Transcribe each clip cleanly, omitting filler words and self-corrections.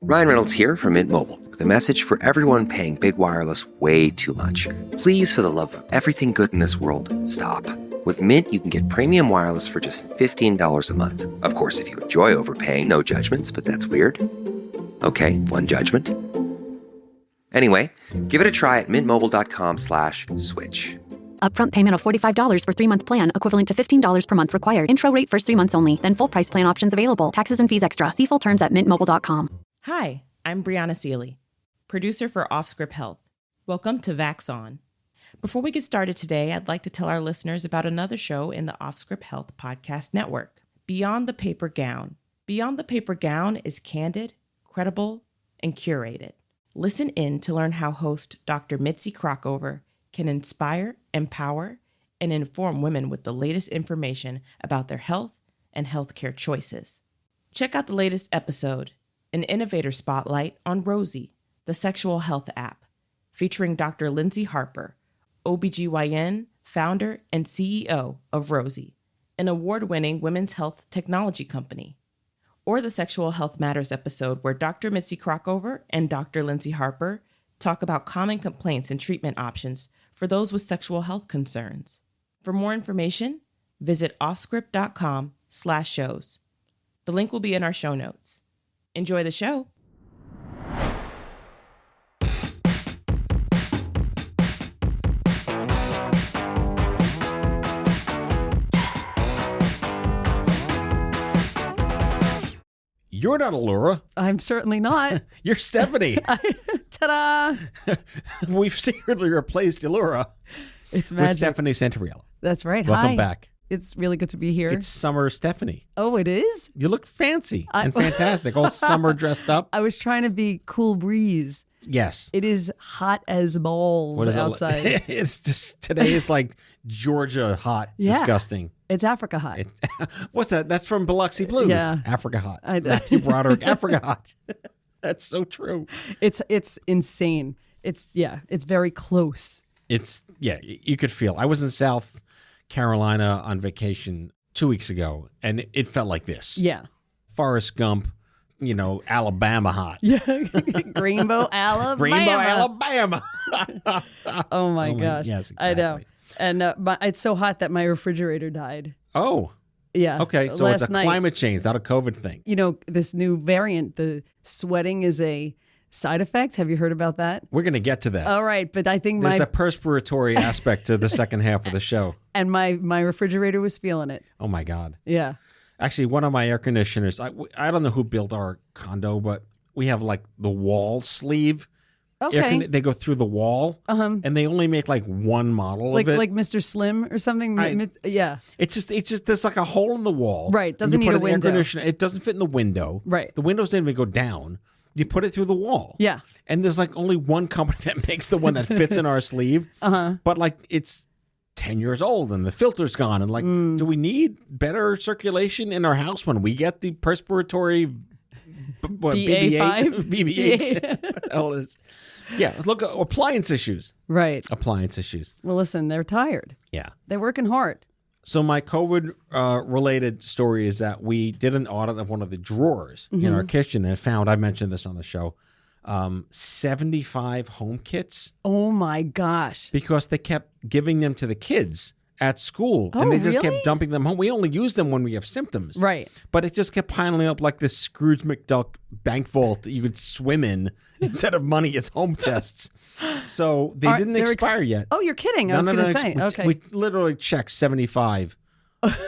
Ryan Reynolds here from Mint Mobile with a message for everyone paying big wireless way too much. Please, for the love of everything good in this world, stop. With Mint, you can get premium wireless for just $15 a month. Of course, if you enjoy overpaying, no judgments, but that's weird. Okay, one judgment. Anyway, give it a try at mintmobile.com/switch. Upfront payment of $45 for 3-month plan, equivalent to $15 per month required. Intro rate first 3 months only, then full price plan options available. Taxes and fees extra. See full terms at mintmobile.com. Hi, I'm Brianna Seely, producer for Offscript Health. Welcome to Vax On. Before we get started today, I'd like to tell our listeners about another show in the Offscript Health podcast network, Beyond the Paper Gown. Beyond the Paper Gown is candid, credible, and curated. Listen in to learn how host Dr. Mitzi Crockover can inspire, empower, and inform women with the latest information about their health and healthcare choices. Check out the latest episode, an innovator spotlight on Rosie, the sexual health app, featuring Dr. Lindsay Harper, OBGYN, founder and CEO of Rosie, an award-winning women's health technology company. Or the Sexual Health Matters episode where Dr. Mitzi Crockover and Dr. Lindsay Harper talk about common complaints and treatment options for those with sexual health concerns. For more information, visit offscript.com/shows. The link will be in our show notes. Enjoy the show. You're not Allura. I'm certainly not. You're Stephanie. Ta-da! We've secretly replaced Allura It's magic. with Stephanie Santoriello. That's right. Welcome Hi. back. It's really good to be here. It's summer Stephanie. Oh, it is? You look fancy and fantastic. All summer dressed up. I was trying to be cool breeze. Yes. It is hot as balls What is outside. It's just, today is like Georgia hot. Yeah. Disgusting. It's Africa hot. What's that? That's from Biloxi Blues. Yeah. Africa hot. I- Matthew Broderick, Africa hot. That's so true. It's insane. It's very close. You could feel. I was in South Carolina on vacation 2 weeks ago, and it felt like this. Yeah. Forrest Gump, Alabama hot. Yeah. Greenbow, Alabama. Greenbow, Alabama. Oh my gosh. Yes, I know. exactly. And it's so hot that my refrigerator died. Oh, Yeah. okay. So last it's a night. climate change, not a COVID thing. This new variant, the sweating is a side effect. Have you heard about that? We're going to get to that. All right, but I think There's a perspiratory aspect to the second half of the show. my refrigerator was feeling it. Oh, my God. Yeah. Actually, one of my air conditioners, I don't know who built our condo, but we have like the wall sleeve. Okay. They go through the wall, and they only make like one model Like of it. like Mr. Slim or something. Yeah. It's just there's like a hole in the wall. Right, doesn't And you need put a an air window. conditioner. It doesn't fit in the window. Right. The windows didn't even go down. You put it through the wall. Yeah. And there's like only one company that makes the one that fits in our sleeve. But like it's 10 years old and the filter's gone. And like, do we need better circulation in our house when we get the perspiratory BA5? BB8? Yeah, let's look at appliance issues. Right. Appliance issues. Well, listen, they're tired. Yeah. They're working hard. So my COVID related story is that we did an audit of one of the drawers in our kitchen and found, I mentioned this on the show, 75 home kits Oh my gosh. because they kept giving them to the kids at school Oh, and they just really? kept dumping them home. We only use them when we have symptoms. Right. But it just kept piling up like this Scrooge McDuck bank vault that you could swim in instead of money as home tests. So they didn't they're expire yet. Oh, you're kidding. I was going to say. Okay. We literally checked 75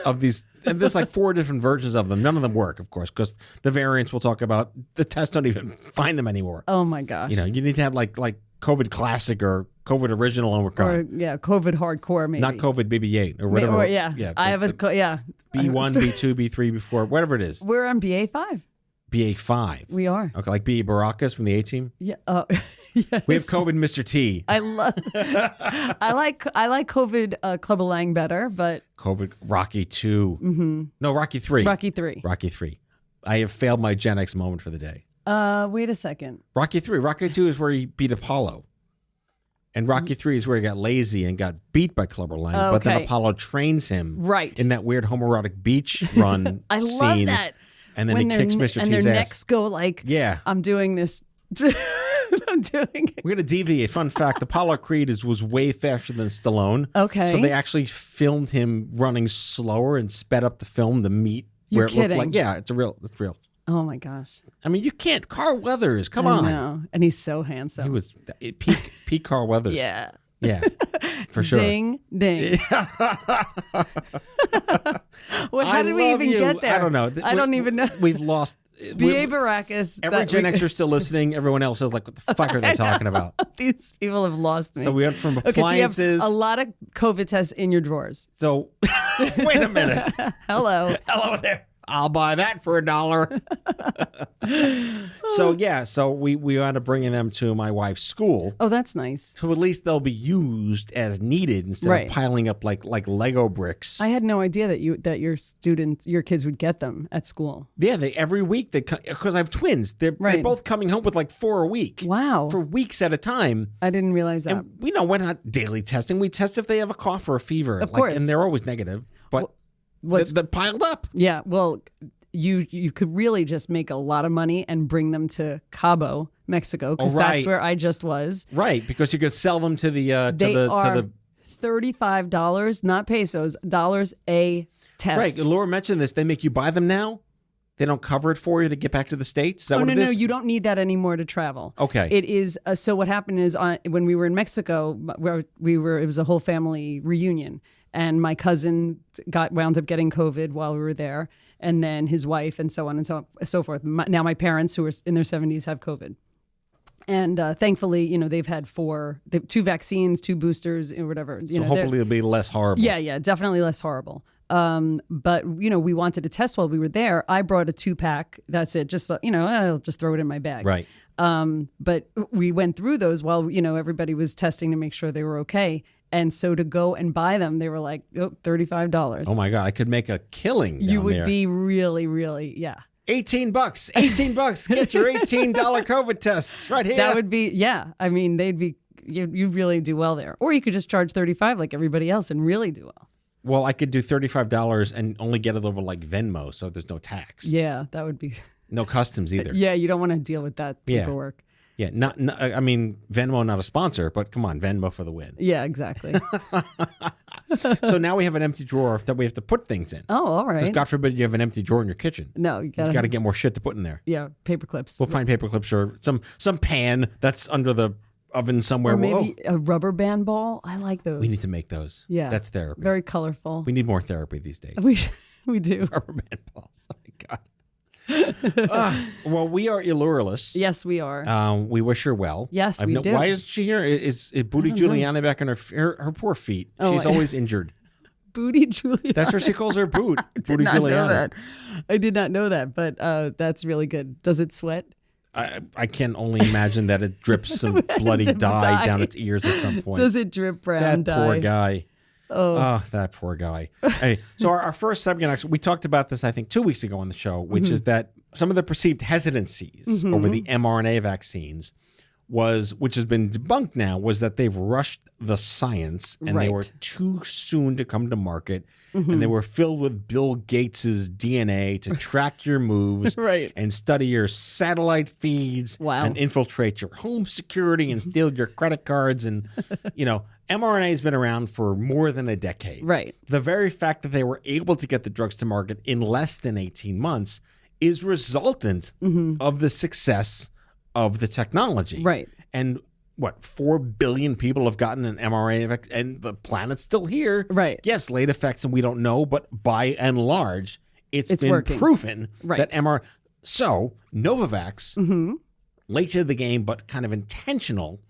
of these. And there's like 4 different versions of them. None of them work, of course, because the variants we'll talk about, the tests don't even find them anymore. Oh my gosh. You need to have like COVID Classic or COVID Original Omicron. Or COVID hardcore maybe. Not COVID BB8 or whatever. I have B1, B2, B3, B4, whatever it is. We're on BA5. BA5. We are. Okay, like B. Baracus from the A-Team. Yeah. Yes. We have COVID Mr. T. I like COVID Clubber Lang better, but COVID Rocky 2. No, Rocky 3. Rocky 3. Rocky 3. I have failed my Gen X moment for the day. Wait a second. Rocky 3. Rocky 2 is where he beat Apollo. And Rocky 3 is where he got lazy and got beat by Clubber Lang. But then Okay. Apollo trains him Right. in that weird homoerotic beach run I scene. love that. And then it kicks Mr. And T's their ass. necks go like, Yeah. I'm doing this. I'm doing it. We're going to deviate. Fun fact, Apollo Creed was way faster than Stallone. Okay. So they actually filmed him running slower and sped up the film to meet You're where it looked kidding. like. Yeah, it's real. Oh my gosh. I mean, you can't. Carl Weathers, come I on. know. And he's so handsome. He was peak Carl Weathers. Yeah. Yeah, for sure. Ding, ding. Well, how did we love even you. get there? I don't know. I don't even know. We've lost. B.A. Baracus. Every Gen Xer still listening. Everyone else is like, what the fuck are they talking about? These people have lost me. So we went from Okay, so you have appliances. a lot of COVID tests in your drawers. So wait a minute. Hello. Hello there. I'll buy that for $1. So we wound up bringing them to my wife's school. Oh, that's nice. So at least they'll be used as needed instead Right. of piling up like Lego bricks. I had no idea that your kids would get them at school. Yeah, every week because I have twins. They're Right. both coming home with like 4 a week. Wow. For weeks at a time. I didn't realize that. And we're not daily testing. We test if they have a cough or a fever. Of course. And they're always negative. But they're piled up. Yeah, well, you could really just make a lot of money and bring them to Cabo, Mexico, because that's right. where I just was. Right, because you could sell them to the They are $35, not pesos, dollars a test. Right, Laura mentioned this. They make you buy them now. They don't cover it for you to get back to the States. Is that what it is? No, you don't need that anymore to travel. Okay. It is. So what happened is when we were in Mexico, where it was a whole family reunion, and my cousin wound up getting COVID while we were there, and then his wife, and so on and so forth. Now my parents, who are in their 70s, have COVID. And thankfully, they've had 2 vaccines, 2 boosters, or whatever. So hopefully it'll be less horrible. Yeah, definitely less horrible. But we wanted to test while we were there. I brought a 2-pack. That's it. Just I'll just throw it in my bag. Right. But we went through those while everybody was testing to make sure they were okay. And so to go and buy them, they were like, $35. Oh my God, I could make a killing. You down would there. be really, really, yeah. $18. $18. Get your $18 COVID tests right here. That would be, yeah. I mean, they'd be, you really do well there. Or you could just charge $35 like everybody else and really do well. Well, I could do $35 and only get it over like Venmo, so there's no tax. Yeah, that would be. No customs either. Yeah, you don't want to deal with that paperwork. Yeah, not I mean, Venmo not a sponsor, but come on, Venmo for the win. Yeah, exactly. So now we have an empty drawer that we have to put things in. Oh, all right. Because God forbid you have an empty drawer in your kitchen. No, You've got to get more shit to put in there. Yeah, paper clips. We'll find paper clips or some pan that's under the oven somewhere. Or maybe a rubber band ball. I like those. We need to make those. Yeah. That's therapy. Very colorful. We need more therapy these days. We do. Rubber band balls. Oh my God. Well, we are Illuralist. Yes, we are. We wish her well. Yes, we do. Why is she here? Is Booty Giuliani back on her poor feet? She's always injured. Booty Giuliani. That's what she calls her boot. Booty Know Giuliani. that. I did not know that, but that's really good. Does it sweat? I can only imagine that it drips some bloody dye down its ears at some point. Does it drip brown that dye? poor guy. Oh, that poor guy. Hey, so our first subject, actually, we talked about this, I think, 2 weeks ago on the show, which is that some of the perceived hesitancies over the mRNA vaccines which has been debunked now, was that they've rushed the science and they were too soon to come to market, and they were filled with Bill Gates's DNA to track your moves and study your satellite feeds and infiltrate your home security and steal your credit cards. And, mRNA has been around for more than a decade. Right. The very fact that they were able to get the drugs to market in less than 18 months is resultant of the success of the technology. Right. And 4 billion people have gotten an mRNA vaccine, and the planet's still here. Right. Yes, late effects, and we don't know, but by and large, it's been working. proven Right. that So, Novavax, late to the game, but kind of intentional,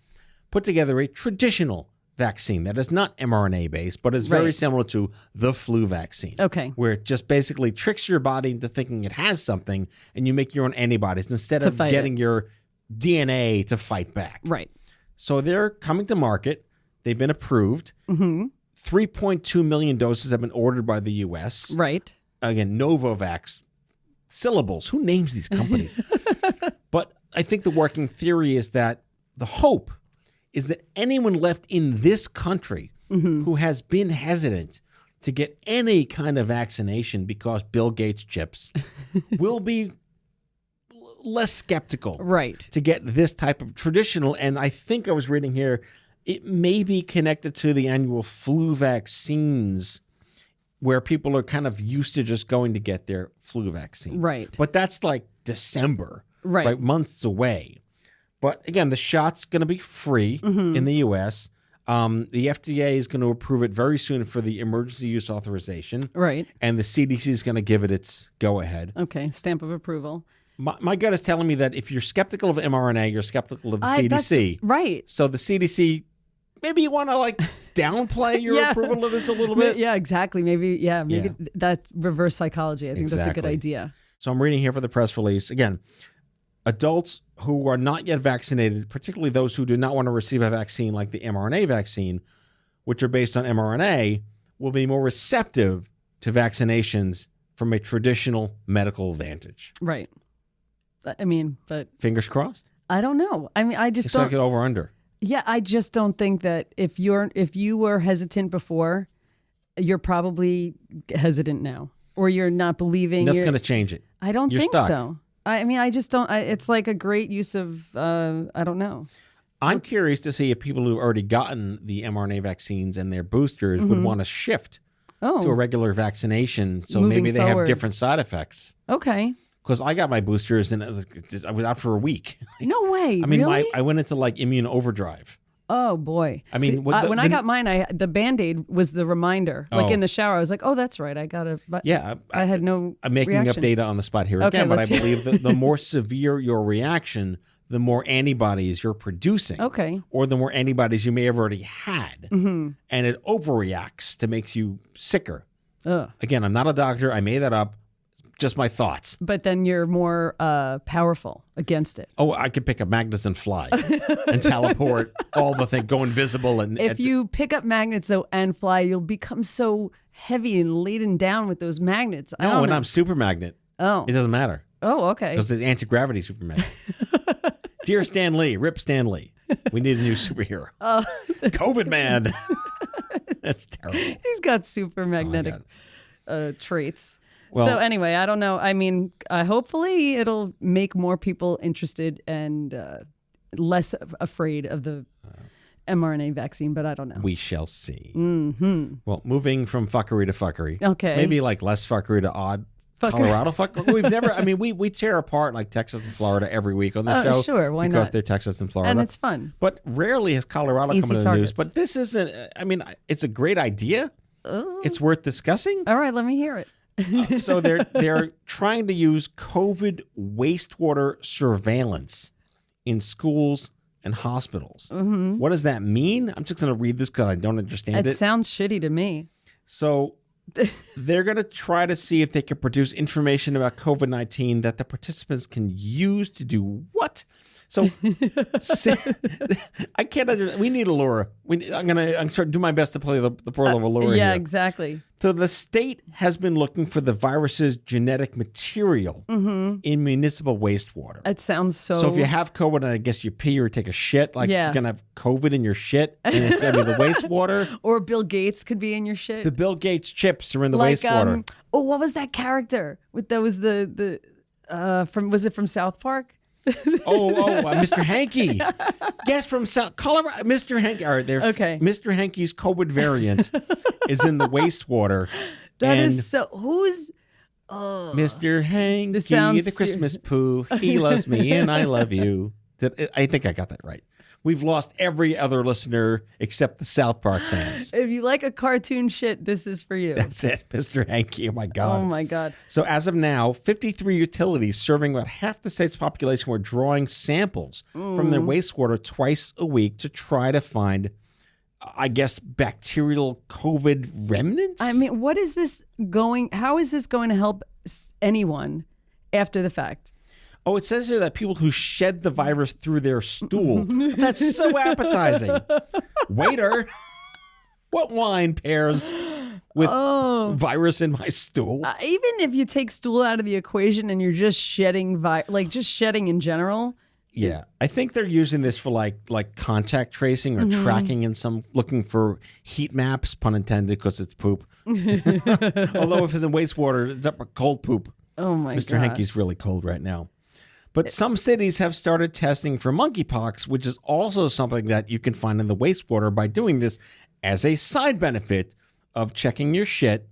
put together a traditional vaccine that is not mRNA-based, but is very similar to the flu vaccine. Okay. Where it just basically tricks your body into thinking it has something, and you make your own antibodies instead of getting your DNA to fight back. Right. So they're coming to market. They've been approved. 3.2 million doses have been ordered by the U.S. Right. Again, Novavax syllables. Who names these companies? But I think the working theory is that the hope is that anyone left in this country who has been hesitant to get any kind of vaccination because Bill Gates chips, will be less skeptical to get this type of traditional. And I think I was reading here, it may be connected to the annual flu vaccines where people are kind of used to just going to get their flu vaccines. Right. But that's like December, right? Months away. But again, the shot's going to be free in the U.S. The FDA is going to approve it very soon for the emergency use authorization. Right. And the CDC is going to give it its go-ahead. Okay, stamp of approval. My gut is telling me that if you're skeptical of mRNA, you're skeptical of the CDC. Right. So the CDC, maybe you want to like downplay your approval of this a little bit. Yeah, exactly. Maybe that reverse psychology. I think that's a good idea. So I'm reading here for the press release. Again, adults who are not yet vaccinated, particularly those who do not want to receive a vaccine like the mRNA vaccine, which are based on mRNA, will be more receptive to vaccinations from a traditional medical vantage. Right. I mean, but fingers crossed. I don't know. I mean, I just it's don't. Like an over under. Yeah, I just don't think that if you were hesitant before, you're probably hesitant now, or you're not believing. That's going to change it. I don't You're think stuck. so. I mean, I just don't. It's like a great use of. I don't know. I'm curious to see if people who've already gotten the mRNA vaccines and their boosters would want to shift to a regular vaccination, so Moving maybe they forward. have different side effects. Okay. Because I got my boosters and I was out for a week. No way. I mean, really? I went into like immune overdrive. Oh boy! I mean, See, when I got mine, the Band-Aid was the reminder. Like in the shower, I was like, "Oh, that's right, I got to." Yeah, I had no. I'm making reaction. up data on the spot here Okay, again, but I let's hear- believe that the more severe your reaction, the more antibodies you're producing. Okay. Or the more antibodies you may have already had, and it overreacts to makes you sicker. Ugh. Again, I'm not a doctor. I made that up. Just my thoughts. But then you're more powerful against it. Oh, I could pick up magnets and fly and teleport all the things, go invisible. And If you pick up magnets though and fly, you'll become so heavy and laden down with those magnets. I no, don't when know. I'm super magnet, Oh. it doesn't matter. Oh, okay. Because the anti-gravity super magnet. Dear Stan Lee, Rip Stan Lee. We need a new superhero. COVID man. That's terrible. He's got super magnetic traits. Well- So anyway, I don't know. I mean, hopefully it'll make more people interested and less afraid of the mRNA vaccine, but I don't know. We shall see. Mm-hmm. Well, moving from fuckery to fuckery. Okay. Maybe like less fuckery to odd. Colorado fuckery. We've never, I mean, we tear apart like Texas and Florida every week on the show. Sure, why because not? they're Texas and Florida. And it's fun. But rarely has Colorado Easy come into targets. the news. But this isn't, I mean, it's a great idea. It's worth discussing. All right, let me hear it. So they're trying to use COVID wastewater surveillance in schools and hospitals. Mm-hmm. What does that mean? I'm just going to read this because I don't understand it. It sounds shitty to me. So they're going to try to see if they can produce information about COVID-19 that the participants can use to do what? So I can't understand. We need Allura. I'm trying to do my best to play the role of Allura Yeah, here. exactly. So the state has been looking for the virus's genetic material in municipal wastewater. It sounds so. So if you have COVID and I guess you pee or take a shit, like Yeah. you're going to have COVID in your shit and it's going to be the wastewater. Or Bill Gates could be in your shit. The Bill Gates chips are in the wastewater. What was that character? That was was it from South Park? Mr. Hanky. Yes, from South Colorado. Mr. Hanky. All right, Okay. Mr. Hanky's COVID variant is in the wastewater. That and is so. Who's Mr. Hanky, This sounds the Christmas poo. He loves me and I love you. I think I got that right. We've lost every other listener except the South Park fans. If you like a cartoon shit, this is for you. That's it, Mr. Hanky. Oh, my God. Oh my God. So as of now, 53 utilities serving about half the state's population were drawing samples from their wastewater twice a week to try to find, I guess, bacterial COVID remnants? I mean, how is this going to help anyone after the fact? Oh, it says here that people who shed the virus through their stool. That's so appetizing. Waiter, what wine pairs with virus in my stool? Even if you take stool out of the equation and you're just shedding, just shedding in general. Yeah, I think they're using this for like contact tracing or tracking in some, looking for heat maps, pun intended, because it's poop, Although if it's in wastewater, it's up a cold poop. Oh my Mr. gosh. Hankey's really cold right now. But some cities have started testing for monkeypox, which is also something that you can find in the wastewater by doing this as a side benefit of checking your shit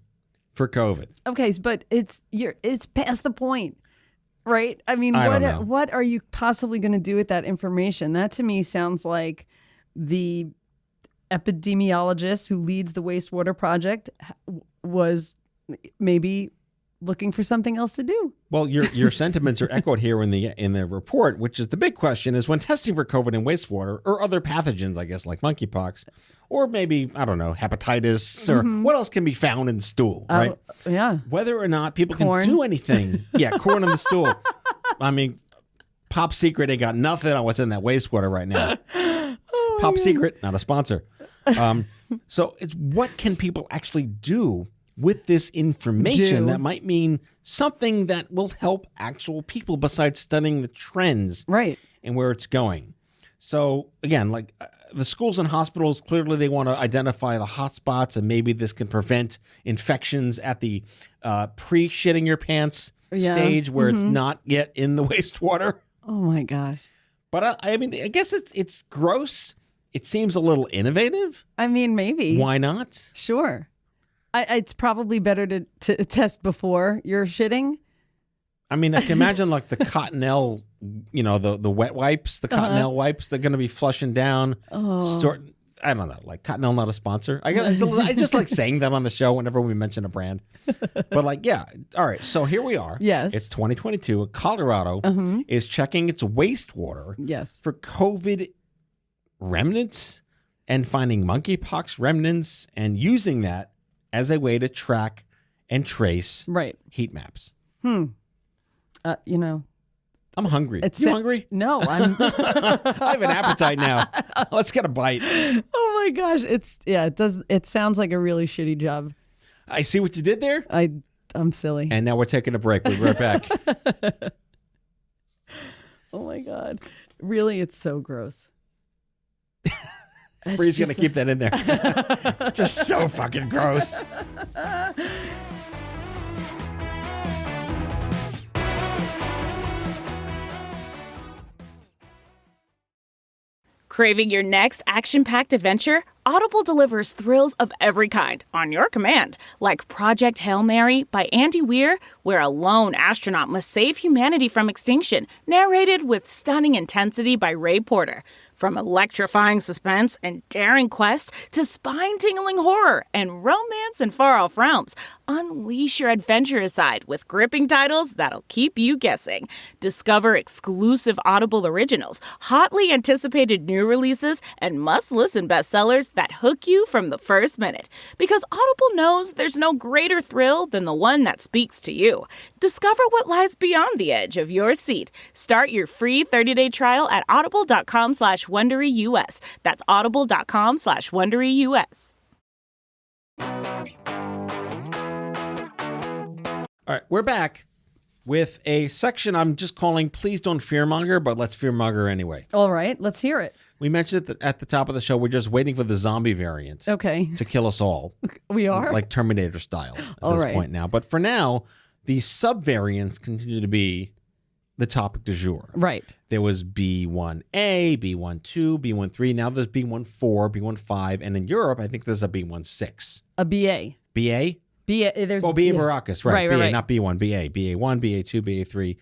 for COVID. Okay, but it's past the point, right? I mean, I don't know. what are you possibly going to do with that information? That to me sounds like the epidemiologist who leads the wastewater project was maybe looking for something else to do. Well, your sentiments are echoed here in the report, which is the big question is when testing for COVID in wastewater or other pathogens, I guess, like monkeypox, or maybe, I don't know, hepatitis, or what else can be found in stool, right? Yeah. Whether or not people Corn. can do anything. Yeah, corn in the stool. I mean, Pop Secret ain't got nothing on what's in that wastewater right now. Pop Secret, not a sponsor. So it's what can people actually do with this information that might mean something that will help actual people besides studying the trends Right. and where it's going. So again, like the schools and hospitals, clearly they want to identify the hot spots and maybe this can prevent infections at the pre-shitting your pants stage where it's not yet in the wastewater. Oh my gosh. But I mean, I guess it's gross. It seems a little innovative. I mean, maybe. Why not? Sure. It's probably better to test before you're shitting. I mean, I can imagine like the Cottonelle, the wet wipes, the Cottonelle wipes, they're going to be flushing down. I don't know, like Cottonelle, not a sponsor. I just like saying that on the show whenever we mention a brand. But like, yeah. All right. So here we are. Yes. It's 2022. Colorado is checking its wastewater Yes. for COVID remnants and finding monkeypox remnants and using that as a way to track and trace heat maps. I'm hungry. You hungry? No, I'm. I have an appetite now. Let's get a bite. Oh my gosh, it sounds like a really shitty job. I see what you did there. I'm silly. And now we're taking a break. We'll be right back. Oh my god, really, it's so gross. Bree's going to keep that in there. Just so fucking gross. Craving your next action-packed adventure? Audible delivers thrills of every kind on your command, like Project Hail Mary by Andy Weir, where a lone astronaut must save humanity from extinction, narrated with stunning intensity by Ray Porter. From electrifying suspense and daring quest to spine-tingling horror and romance in far-off realms, unleash your adventurous side with gripping titles that'll keep you guessing. Discover exclusive Audible originals, hotly anticipated new releases, and must-listen bestsellers that hook you from the first minute. Because Audible knows there's no greater thrill than the one that speaks to you. Discover what lies beyond the edge of your seat. Start your free 30-day trial at audible.com/WonderyUS. That's audible.com/WonderyUS. All right, we're back with a section I'm just calling Please Don't Fearmonger, but let's fearmonger anyway. All right, let's hear it. We mentioned it at the top of the show. We're just waiting for the zombie variant to kill us all. We are? Like Terminator style at this point now. But for now, the subvariants continue to be the topic du jour. Right. There was B1A, B12, B13. Now there's B14, B15. And in Europe, I think there's a B16. A BA. BA? There's BA Baracus, right. BA, right. not B1, BA. BA1, BA2, BA3.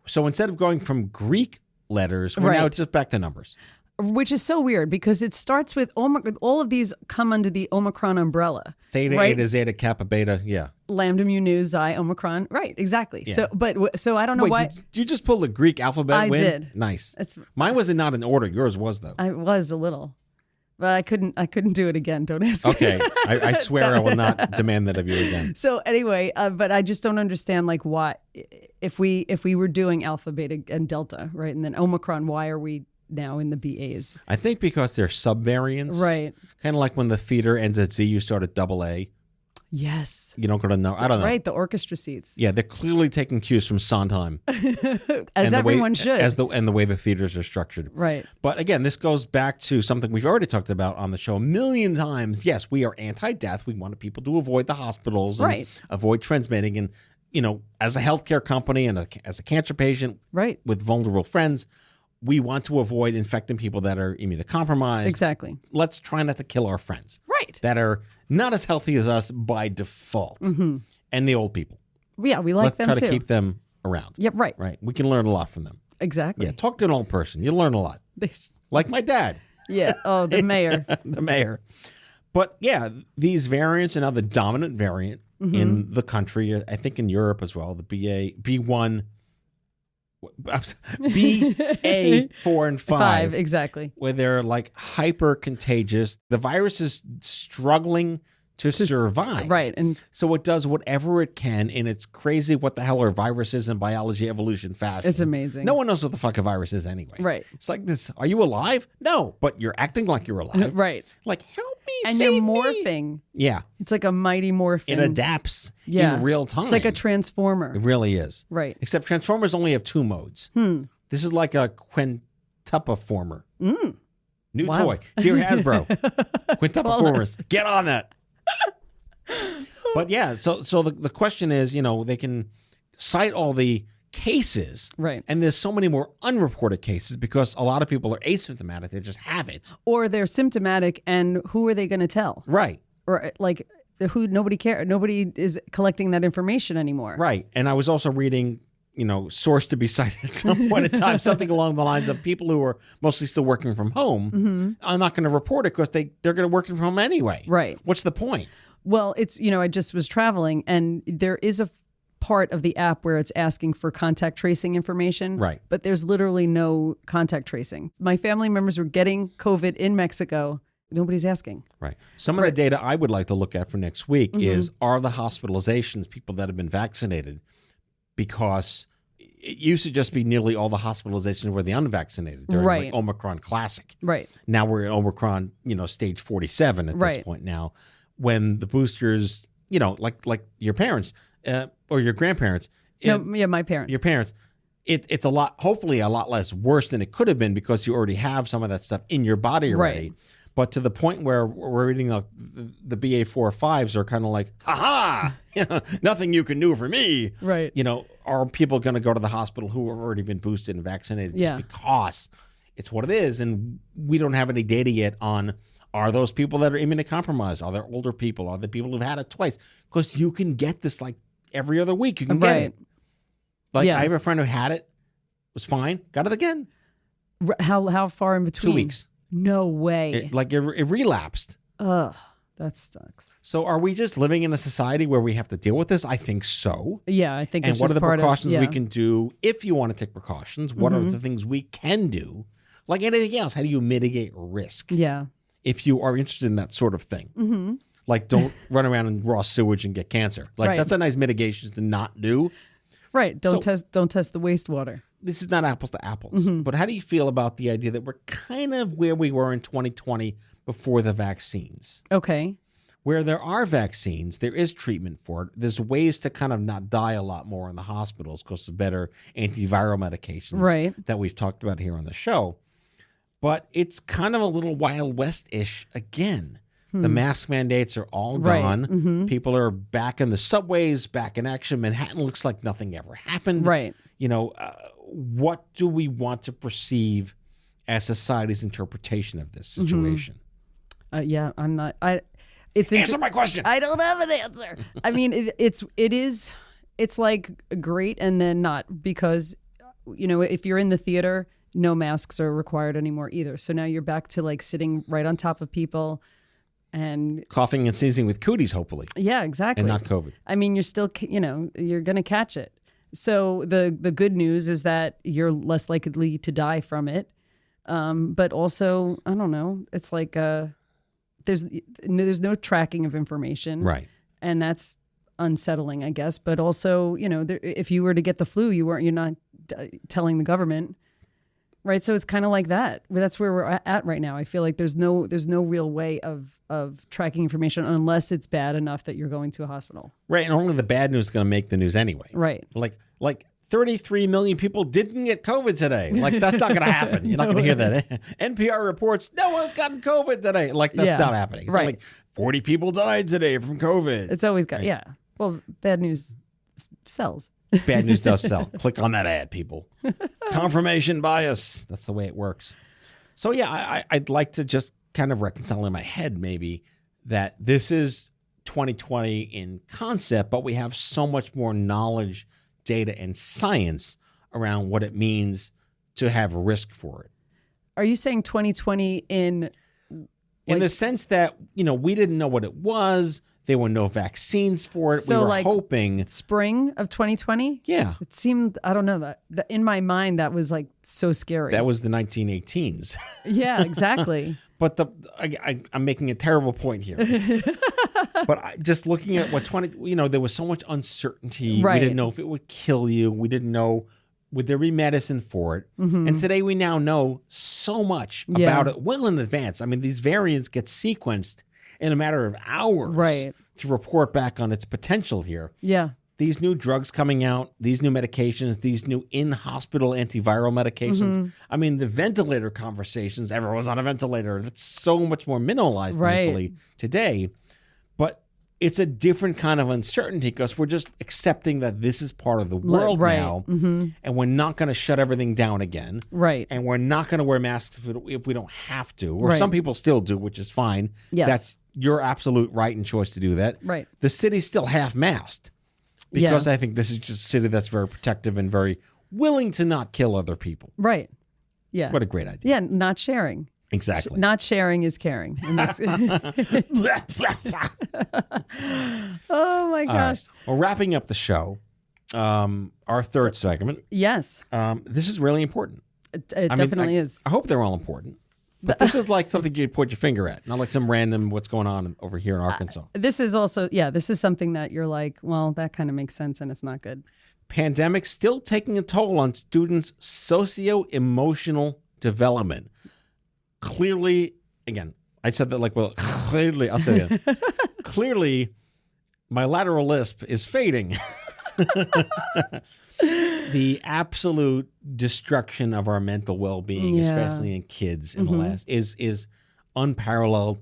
So instead of going from Greek letters, we're now just back to numbers. Which is so weird because it starts with all of these come under the Omicron umbrella. Theta, right? Eta, Zeta, Kappa, Beta, yeah. Lambda, Mu, Nu, Xi, Omicron. Right, exactly. Yeah. So I don't know why. Did you just pull the Greek alphabet I win? did. Nice. Mine was not in order. Yours was, though. I was a little. But I couldn't do it again. Don't ask me. Okay. I swear I will not demand that of you again. So anyway, but I just don't understand like why if we were doing Alpha, Beta, and Delta, right? And then Omicron, why are we now in the BAs? I think because they're subvariants. Right. Kind of like when the theater ends at Z, you start at AA. Yes. You don't go to no. I don't know. Right, the orchestra seats. Yeah, they're clearly taking cues from Sondheim, As everyone should. and the way the theaters are structured. Right. But again, this goes back to something we've already talked about on the show a million times. Yes, we are anti-death. We want people to avoid the hospitals and Right. avoid transmitting. And as a healthcare company and as a cancer patient, Right. with vulnerable friends, we want to avoid infecting people that are immunocompromised. Exactly. Let's try not to kill our friends. Right. That are not as healthy as us by default. Mm-hmm. And the old people. Yeah, we like Let's them try too. to keep them around. Yep, right. Right. We can learn a lot from them. Exactly. Yeah. Talk to an old person. You'll learn a lot. Like my dad. Yeah. Oh, the mayor. The mayor. But yeah, these variants are now the dominant variant in the country. I think in Europe as well. The B1, BA4 and 5. Exactly. Where they're like hyper contagious. The virus is struggling to survive. Right. And so it does whatever it can, and it's crazy what the hell are viruses in biology evolution fashion. it's amazing. No one knows what the fuck a virus is anyway. Right. It's like this. Are you alive? No, but you're acting like you're alive. Right. Like, help me, And save you're me. morphing. Yeah. It's like a mighty morphing. It adapts Yeah. in real time. It's like a transformer. It really is. Right. Except Transformers only have 2 modes. This is like a quintupliformer. New Wow. toy. Dear Hasbro. Quintupliformers. Get on that. But yeah, so the question is, they can cite all the cases. Right. And there's so many more unreported cases because a lot of people are asymptomatic. They just have it. Or they're symptomatic, and who are they going to tell? Right. Or like, who? Nobody cares. Nobody is collecting that information anymore. Right. And I was also reading, source to be cited at some point in time, something along the lines of people who are mostly still working from home. I'm not going to report it because they're going to work from home anyway. Right. What's the point? Well, it's, I just was traveling, and there is a part of the app where it's asking for contact tracing information. Right. But there's literally no contact tracing. My family members were getting COVID in Mexico. Nobody's asking. Right. Some of the data I would like to look at for next week is, are the hospitalizations people that have been vaccinated? Because it used to just be nearly all the hospitalizations were the unvaccinated during like Omicron Classic. Right. Now we're in Omicron, stage 47 at this point now. When the boosters, like your parents or your grandparents. My parents. Your parents. It's hopefully a lot less worse than it could have been because you already have some of that stuff in your body already. Right. But to the point where we're reading the BA4 or 5s are kind of like, ha nothing you can do for me. Right. Are people going to go to the hospital who have already been boosted and vaccinated just because it's what it is? And we don't have any data yet on, are those people that are immunocompromised? Are there older people? Are there people who've had it twice? Because you can get this like every other week. You can get it. Like I have a friend who had it, was fine, got it again. How far in between? 2 weeks. No way. It relapsed. Ugh, that sucks. So are we just living in a society where we have to deal with this? I think so. Yeah, I think and it's what just are the part precautions of, we can do if you want to take precautions? What are the things we can do? Like anything else, how do you mitigate risk? Yeah. If you are interested in that sort of thing. Like don't run around in raw sewage and get cancer. Like that's a nice mitigation to not do. Right. Don't test the wastewater. This is not apples to apples. But how do you feel about the idea that we're kind of where we were in 2020 before the vaccines? Okay. Where there are vaccines, there is treatment for it. There's ways to kind of not die a lot more in the hospitals because of better antiviral medications that we've talked about here on the show. But it's kind of a little Wild West-ish again. The mask mandates are all gone. People are back in the subways, back in action. Manhattan looks like nothing ever happened. Right. What do we want to perceive as society's interpretation of this situation? I'm not. Answer my question. I don't have an answer. I mean, it's like great and then not, because if you're in the theater, no masks are required anymore either. So now you're back to like sitting right on top of people. And coughing and sneezing with cooties, hopefully. Yeah, exactly. And not COVID. I mean, you're still, you're going to catch it. So the good news is that you're less likely to die from it. But also, I don't know, it's like there's no tracking of information. Right. And that's unsettling, I guess. But also, if you were to get the flu, you're not telling the government. Right. So it's kind of like that. That's where we're at right now. I feel like there's no real way of tracking information unless it's bad enough that you're going to a hospital. Right. And only the bad news is going to make the news anyway. Right. Like 33 million people didn't get COVID today. Like, that's not going to happen. You're not going to hear that. NPR reports no one's gotten COVID today. Like, that's not happening. It's right. like 40 people died today from COVID. It's always got, yeah. Well, bad news sells. Bad news does sell. Click on that ad, people. Confirmation bias. That's the way it works. So, yeah, I'd like to just kind of reconcile in my head maybe that this is 2020 in concept, but we have so much more knowledge, data, and science around what it means to have risk for it. Are you saying 2020 in the sense that, we didn't know what it was. There were no vaccines for it. So we were hoping. Spring of 2020? Yeah. It seemed, I don't know, that in my mind, that was like so scary. That was the 1918s. Yeah, exactly. But I'm making a terrible point here. But just looking at what there was so much uncertainty. Right. We didn't know if it would kill you. We didn't know, would there be medicine for it? Mm-hmm. And today we now know so much about it well in advance. I mean, these variants get sequenced in a matter of hours to report back on its potential here. Yeah. These new drugs coming out, these new medications, these new in-hospital antiviral medications. Mm-hmm. I mean, the ventilator conversations, everyone's on a ventilator. That's so much more minimalized, thankfully, today. But it's a different kind of uncertainty because we're just accepting that this is part of the world now. Mm-hmm. And we're not going to shut everything down again. Right. And we're not going to wear masks if we don't have to. Or some people still do, which is fine. Yes. That's your absolute right and choice to do that. Right. The city's still half-masked because I think this is just a city that's very protective and very willing to not kill other people. Right. Yeah. What a great idea. Yeah, not sharing. Exactly. Not sharing is caring. In this. Oh, my gosh. Right. Well, wrapping up the show, our third segment. Yes. This is really important. It definitely is. I hope they're all important. But this is like something you point your finger at, not like some random what's going on over here in Arkansas. This is also, this is something that you're like, well, that kind of makes sense and it's not good. Pandemic still taking a toll on students' socio-emotional development. Clearly, again, I said that clearly, I'll say it. Clearly, my lateral lisp is fading. The absolute destruction of our mental well-being, especially in kids in the last, is unparalleled.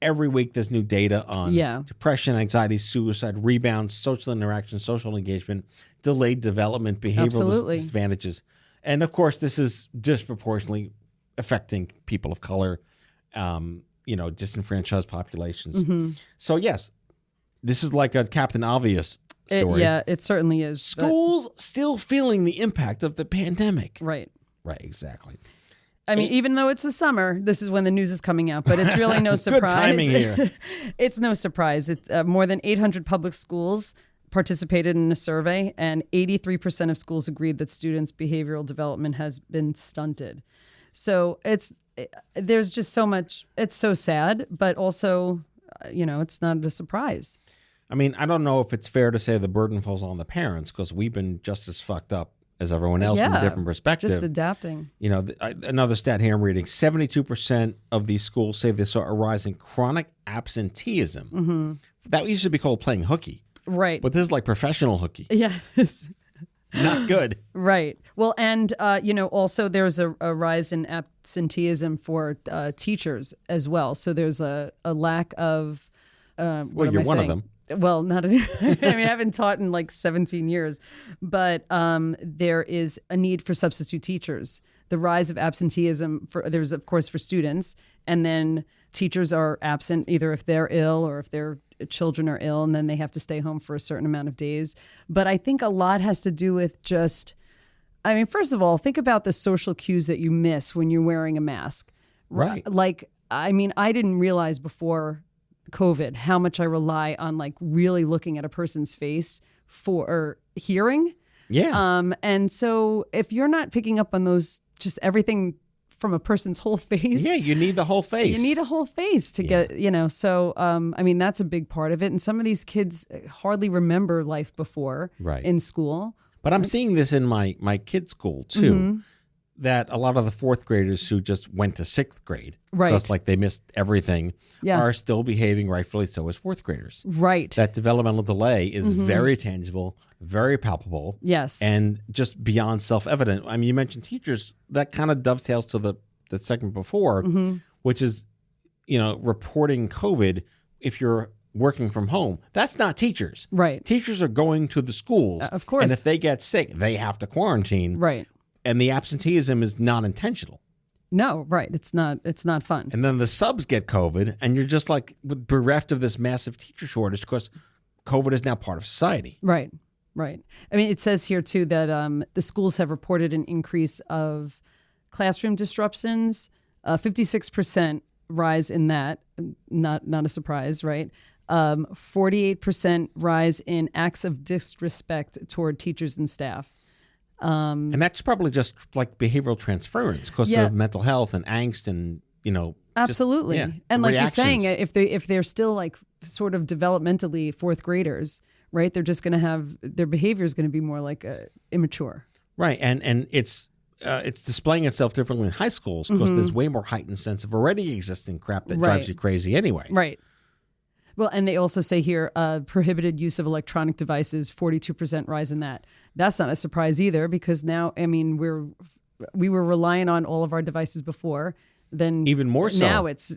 Every week there's new data on depression, anxiety, suicide, rebounds, social interaction, social engagement, delayed development, behavioral disadvantages. And of course, this is disproportionately affecting people of color, disenfranchised populations. Mm-hmm. So yes, this is like a Captain Obvious story. It certainly is. Schools still feeling the impact of the pandemic. Right. Right, exactly. I mean, even though it's the summer, this is when the news is coming out, but it's really no surprise. Good timing here. It's no surprise. It's more than 800 public schools participated in a survey, and 83% of schools agreed that students' behavioral development has been stunted. So there's just so much. It's so sad, but also, it's not a surprise. I mean, I don't know if it's fair to say the burden falls on the parents because we've been just as fucked up as everyone else from a different perspective. Just adapting. Another stat here I'm reading, 72% of these schools say they saw a rise in chronic absenteeism. Mm-hmm. That used to be called playing hooky. Right. But this is like professional hooky. Yes. Not good. Right. Well, and, also there's a rise in absenteeism for teachers as well. So there's a lack of... well, you're one of them. Well, not I haven't taught in like 17 years, but there is a need for substitute teachers. The rise of absenteeism there's of course for students, and then teachers are absent either if they're ill or if their children are ill, and then they have to stay home for a certain amount of days. But I think a lot has to do with first of all, think about the social cues that you miss when you're wearing a mask. Right. I didn't realize before COVID how much I rely on like really looking at a person's face for hearing. Yeah. And so if you're not picking up on those, just everything from a person's whole face. Yeah, you need the whole face. You need a whole face to get, so that's a big part of it. And some of these kids hardly remember life before in school. But I'm seeing this in my kids' school too. Mm-hmm. that a lot of the fourth graders who just went to sixth grade, Right. because like they missed everything, Yeah. are still behaving rightfully so as fourth graders. Right. That developmental delay is very tangible, very palpable. Yes. And just beyond self-evident. I mean, you mentioned teachers. That kind of dovetails to the segment before, which is, reporting COVID if you're working from home. That's not teachers. Right. Teachers are going to the schools. Of course. And if they get sick, they have to quarantine. Right. And the absenteeism is not intentional. No, right. It's not fun. And then the subs get COVID, and you're just like bereft of this massive teacher shortage because COVID is now part of society. Right. Right. I mean, it says here too that the schools have reported an increase of classroom disruptions, 56% rise in that. Not a surprise, right? 48% rise in acts of disrespect toward teachers and staff. And that's probably just like behavioral transference because of mental health and angst and, Absolutely. And like reactions. you're saying, if they're still like sort of developmentally fourth graders, right, they're just going to have their behavior is going to be more like immature. Right. And it's displaying itself differently in high schools because there's way more heightened sense of already existing crap that drives you crazy anyway. Right. Well, and they also say here, prohibited use of electronic devices, 42% rise in that. That's not a surprise either because now, I mean, we were relying on all of our devices before. Then even more so.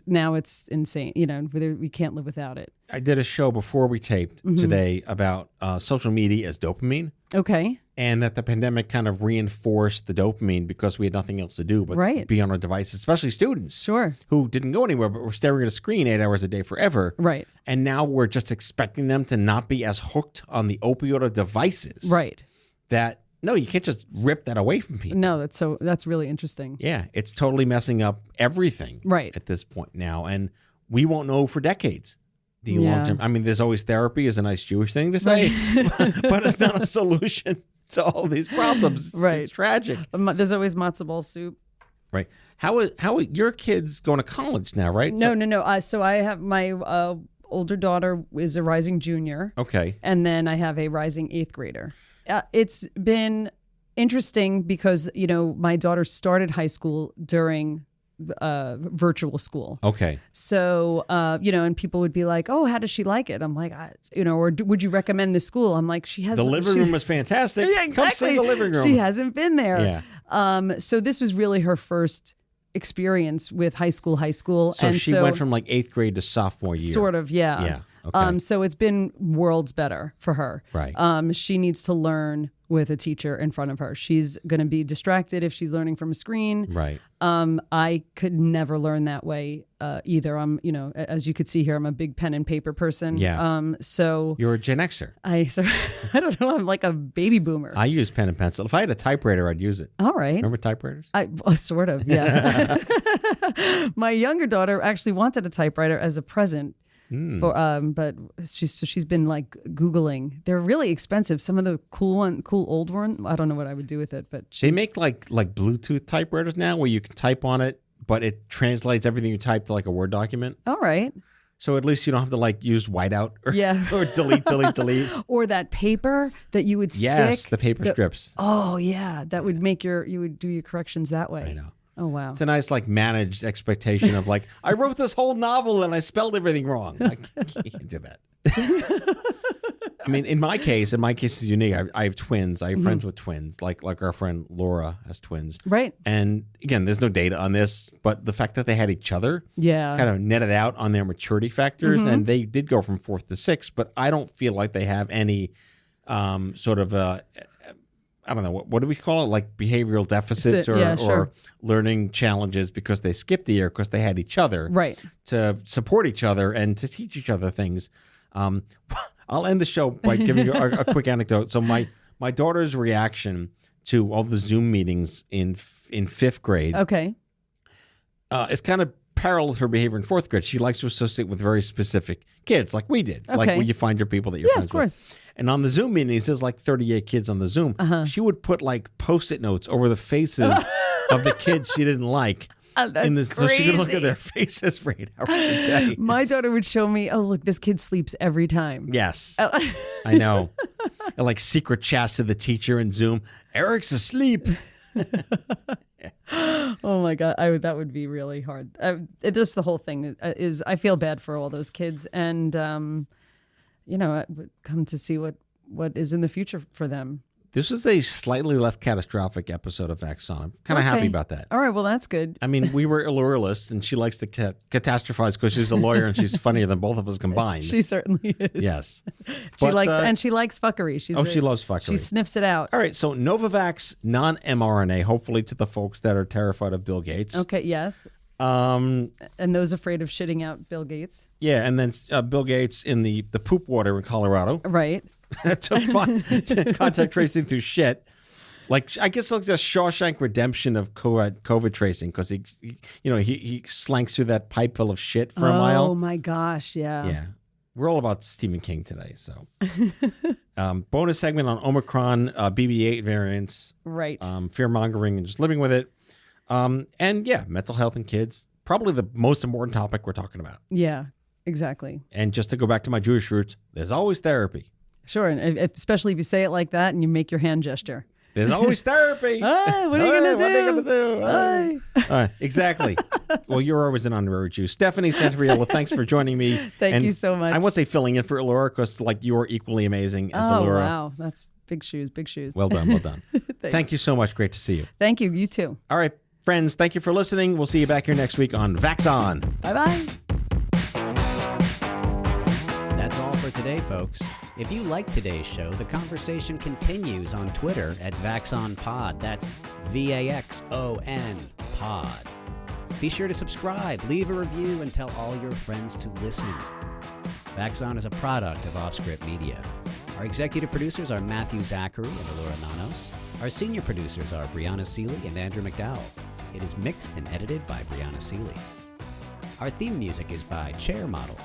Now it's insane. We can't live without it. I did a show before we taped today about social media as dopamine. Okay. And that the pandemic kind of reinforced the dopamine because we had nothing else to do but be on our devices, especially students. Sure. Who didn't go anywhere but were staring at a screen 8 hours a day forever. Right. And now we're just expecting them to not be as hooked on the opioid of devices. Right. That, no, you can't just rip that away from people. No, that's really interesting. Yeah, it's totally messing up everything at this point now. And we won't know for decades. The long term. I mean, there's always therapy is a nice Jewish thing to say, but it's not a solution to all these problems. It's tragic. There's always matzo ball soup. Right. How are your kids going to college now? Right. No. So I have my older daughter is a rising junior. Okay. And then I have a rising 8th grader. It's been interesting because my daughter started high school during virtual school. Okay. So, and people would be like, oh, how does she like it? I'm like, would you recommend this school? I'm like, the living room was fantastic. Yeah, exactly. Come see the living room. She hasn't been there. Yeah. So this was really her first experience with high school. So and she went from like 8th grade to sophomore year. Sort of, yeah. Yeah. Okay. So it's been worlds better for her. Right. She needs to learn with a teacher in front of her. She's going to be distracted if she's learning from a screen. Right. I could never learn that way either. I'm, as you could see here, I'm a big pen and paper person. Yeah. So you're a Gen Xer. I don't know. I'm like a baby boomer. I use pen and pencil. If I had a typewriter, I'd use it. All right. Remember typewriters? Sort of. Yeah. My younger daughter actually wanted a typewriter as a present. But she's been like Googling. They're really expensive. Some of the cool old one. I don't know what I would do with it, but they make like Bluetooth typewriters now where you can type on it, but it translates everything you type to like a Word document. All right. So at least you don't have to like use whiteout or, or delete. Or that paper that you would stick. Yes, the paper strips. Oh yeah, that would make you would do your corrections that way. I know. Oh, wow. It's a nice, like, managed expectation of, like, I wrote this whole novel and I spelled everything wrong. Like, you can't do that. I mean, in my case is unique. I have twins. I have friends with twins, like our friend Laura has twins. Right. And, again, there's no data on this, but the fact that they had each other kind of netted out on their maturity factors, and they did go from 4th to 6th, but I don't feel like they have any sort of I don't know, what do we call it? Like behavioral deficits or learning challenges because they skipped a year because they had each other to support each other and to teach each other things. I'll end the show by giving you a quick anecdote. So my daughter's reaction to all the Zoom meetings in 5th grade is kind of parallel to her behavior in 4th grade. She likes to associate with very specific kids like we did, like where you find your people that you're friends of course. with. And on the Zoom meetings, there's like 38 kids on the Zoom. She would put like Post-it notes over the faces of the kids she didn't like. So she could look at their faces for 8 hours a day. My daughter would show me, oh, look, this kid sleeps every time. Yes, I know. And like secret chats to the teacher in Zoom. Eric's asleep. Oh my God, that would be really hard. Just the whole thing is, I feel bad for all those kids, and I would come to see what is in the future for them. This is a slightly less catastrophic episode of Vax On. I'm kind of happy about that. All right, well, that's good. I mean, we were Alluralist, and she likes to catastrophize because she's a lawyer and she's funnier than both of us combined. She certainly is. Yes. She likes fuckery. She loves fuckery. She sniffs it out. All right, so Novavax non-mRNA, hopefully to the folks that are terrified of Bill Gates. Okay, yes. And those afraid of shitting out Bill Gates. Yeah, and then Bill Gates in the poop water in Colorado. Right. to contact tracing through shit. Like, I guess like the Shawshank Redemption of COVID tracing, because he slanks through that pipe full of shit for a mile. Oh my gosh, yeah. Yeah. We're all about Stephen King today, so. Bonus segment on Omicron, BB8 variants. Right. Fear-mongering and just living with it. And yeah, mental health in kids. Probably the most important topic we're talking about. Yeah, exactly. And just to go back to my Jewish roots, there's always therapy. Sure, and especially if you say it like that and you make your hand gesture. There's always therapy. What are you going to do? What are you going to do? Exactly. Well, you're always an honorary Jew. Stephanie Santoriello, thanks for joining me. Thank you so much. I won't say filling in for Allura because you're equally amazing as Allura. Oh, wow. That's big shoes, big shoes. Well done, well done. Thank you so much. Great to see you. Thank you. You too. All right, friends, thank you for listening. We'll see you back here next week on Vax On. Bye-bye. That's all for today, folks. If you like today's show, the conversation continues on Twitter at VaxOnPod. That's VAXON Pod. Be sure to subscribe, leave a review, and tell all your friends to listen. VaxOn is a product of Offscript Media. Our executive producers are Matthew Zachary and Allura Nanos. Our senior producers are Brianna Seeley and Andrew McDowell. It is mixed and edited by Brianna Seeley. Our theme music is by Chair Model.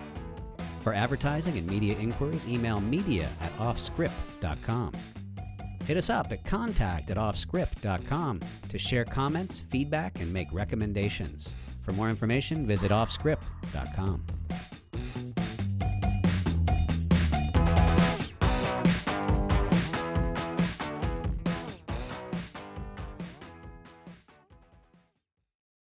For advertising and media inquiries, email media@offscript.com. Hit us up at contact@offscript.com to share comments, feedback, and make recommendations. For more information, visit offscript.com.